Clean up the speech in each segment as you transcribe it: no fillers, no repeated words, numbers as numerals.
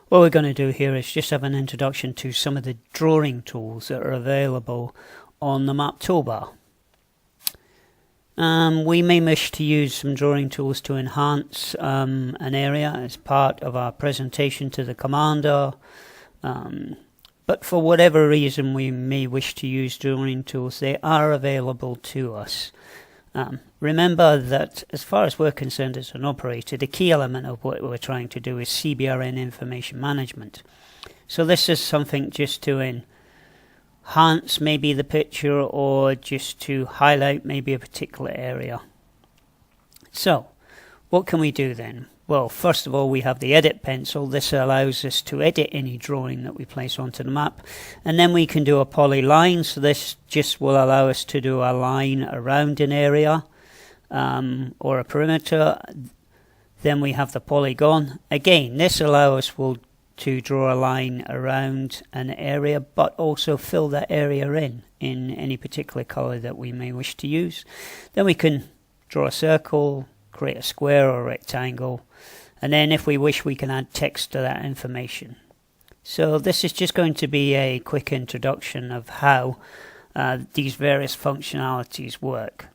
What we're going to do here is just have an introduction to some of the drawing tools that are available on the map toolbar. We may wish to use some drawing tools to enhance an area as part of our presentation to the commander, but for whatever reason we may wish to use drawing tools, they are available to us. Remember that as far as we're concerned as an operator, the key element of what we're trying to do is CBRN information management. So this is something just to enhance maybe the picture or just to highlight maybe a particular area. So what can we do then? Well, first of all, we have the edit pencil. This allows us to edit any drawing that we place onto the map. And then we can do a polyline. So this just will allow us to do a line around an area or a perimeter. Then we have the polygon. Again, this allows us to draw a line around an area, but also fill that area in any particular color that we may wish to use. Then we can draw a circle, create a square or a rectangle, and then if we wish we can add text to that information. So this is just going to be a quick introduction of how these various functionalities work.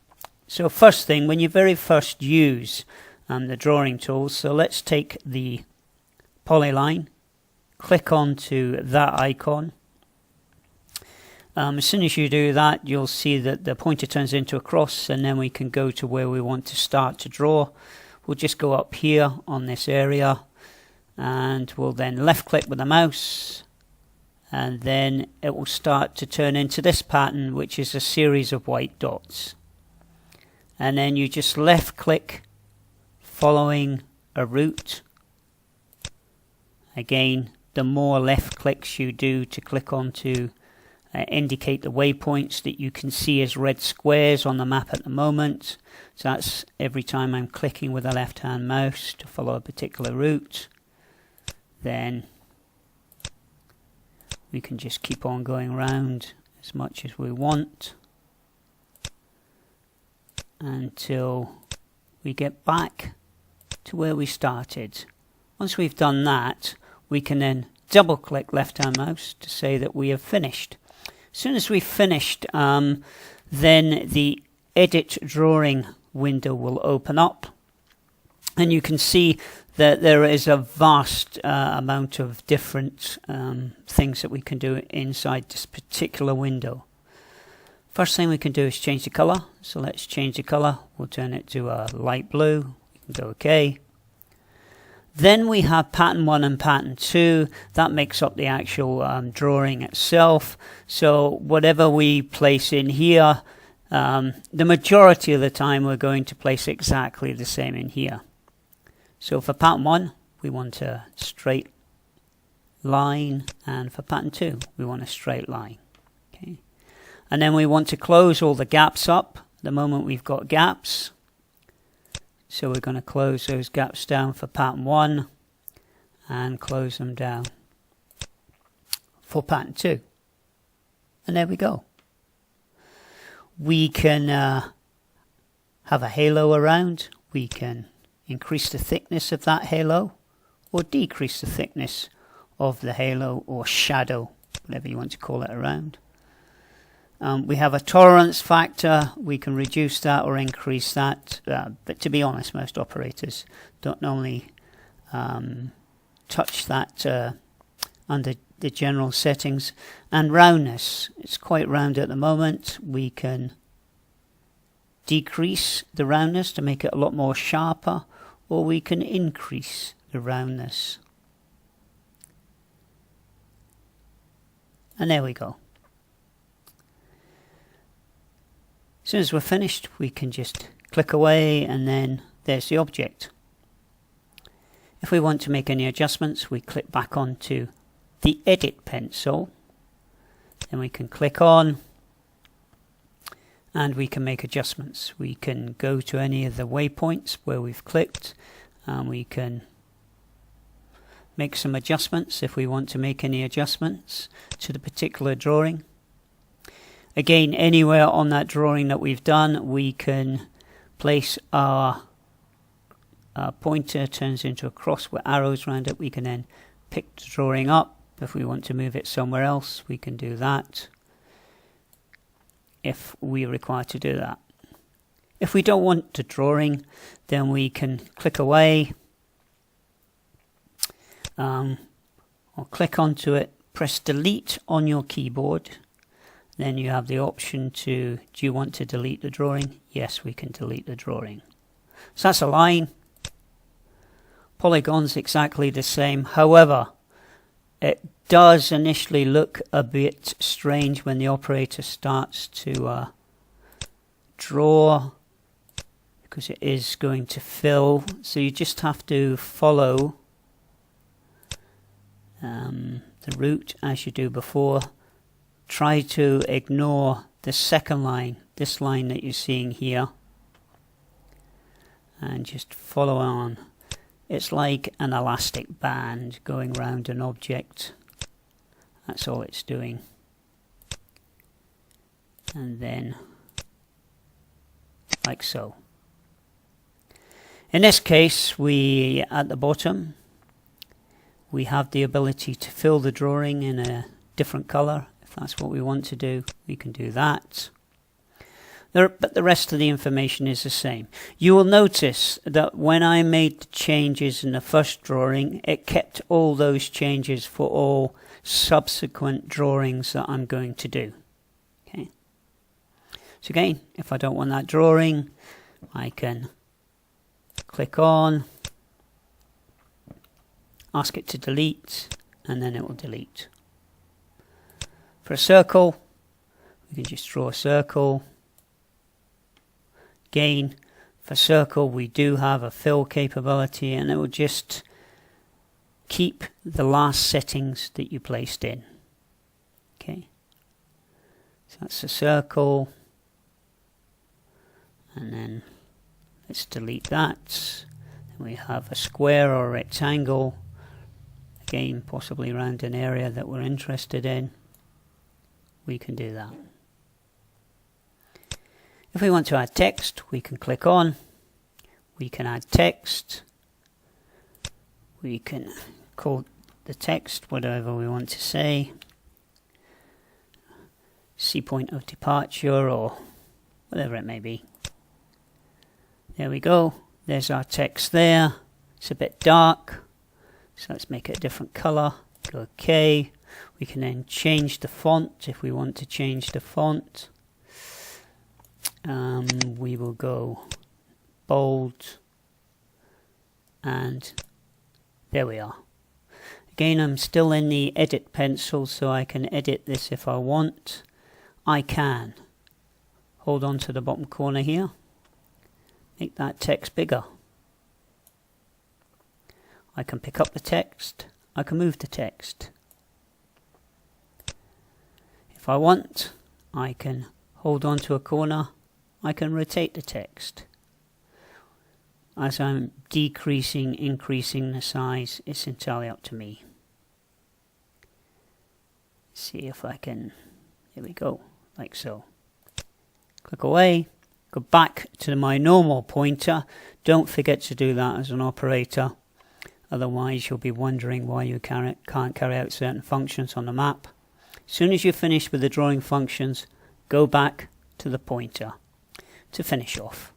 So first thing, when you very first use the drawing tools, so let's take the polyline, click onto that icon. As soon as you do that, you'll see that the pointer turns into a cross, and then we can go to where we want to start to draw. We'll just go up here on this area, and we'll then left click with the mouse, and then it will start to turn into this pattern, which is a series of white dots. And then you just left click following a route. Again, the more left clicks you do to click onto indicate the waypoints that you can see as red squares on the map at the moment. So that's every time I'm clicking with the left hand mouse to follow a particular route. Then we can just keep on going around as much as we want until we get back to where we started. Once we've done that, we can then double click left hand mouse to say that we have finished. As soon as we've finished, then the edit drawing window will open up, and you can see that there is a vast amount of different things that we can do inside this particular window. First thing we can do is change the color. So let's change the color. We'll turn it to a light blue. We can go OK. Then we have pattern 1 and pattern 2. That makes up the actual drawing itself. So whatever we place in here, the majority of the time we're going to place exactly the same in here. So for pattern 1, we want a straight line, and for pattern 2, we want a straight line. Okay. And then we want to close all the gaps up. At the moment we've got gaps. So we're going to close those gaps down for pattern 1 and close them down for pattern 2. And there we go. We can have a halo around. We can increase the thickness of that halo or decrease the thickness of the halo or shadow, whatever you want to call it, around. We have a tolerance factor. We can reduce that or increase that, but to be honest, most operators don't normally touch that under the general settings. And roundness, it's quite round at the moment. We can decrease the roundness to make it a lot more sharper, or we can increase the roundness. And there we go. As soon as we're finished, we can just click away, and then there's the object. If we want to make any adjustments, we click back onto the edit pencil. Then we can click on, and we can make adjustments. We can go to any of the waypoints where we've clicked, and we can make some adjustments if we want to make any adjustments to the particular drawing. Again, anywhere on that drawing that we've done, we can place our pointer, turns into a cross with arrows around it. We can then pick the drawing up. If we want to move it somewhere else, we can do that if we require to do that. If we don't want the drawing, then we can click away or click onto it, press delete on your keyboard. Then you have the option to, do you want to delete the drawing? Yes, we can delete the drawing. So that's a line. Polygon's exactly the same. However, it does initially look a bit strange when the operator starts to draw, because it is going to fill. So you just have to follow the route as you do before. Try to ignore the second line, this line that you're seeing here, and just follow on. It's like an elastic band going around an object. That's all it's doing. And then like so. In this case, at the bottom, we have the ability to fill the drawing in a different color. If that's what we want to do, we can do that. But the rest of the information is the same. You will notice that when I made the changes in the first drawing, it kept all those changes for all subsequent drawings that I'm going to do. Okay. So again, if I don't want that drawing, I can click on, ask it to delete, and then it will delete. For a circle, we can just draw a circle. Again, for circle, we do have a fill capability, and it will just keep the last settings that you placed in. Okay, so that's a circle, and then let's delete that. Then we have a square or a rectangle, again possibly around an area that we're interested in. We can do that. If we want to add text, we can click on, we can add text, we can call the text whatever we want to say, C point of departure or whatever it may be. There we go, there's our text there. It's a bit dark, so let's make it a different color. Go OK. We can then change the font if we want to change the font. We will go bold, and there we are. Again, I'm still in the edit pencil, so I can edit this if I want. I can hold on to the bottom corner here, make that text bigger. I can pick up the text, I can move the text. If I want, I can hold on to a corner, I can rotate the text. As I'm decreasing, increasing the size, it's entirely up to me. See if I can, there we go, like so. Click away, go back to my normal pointer. Don't forget to do that as an operator. Otherwise you'll be wondering why you can't carry out certain functions on the map. As soon as you're finished with the drawing functions, go back to the pointer to finish off.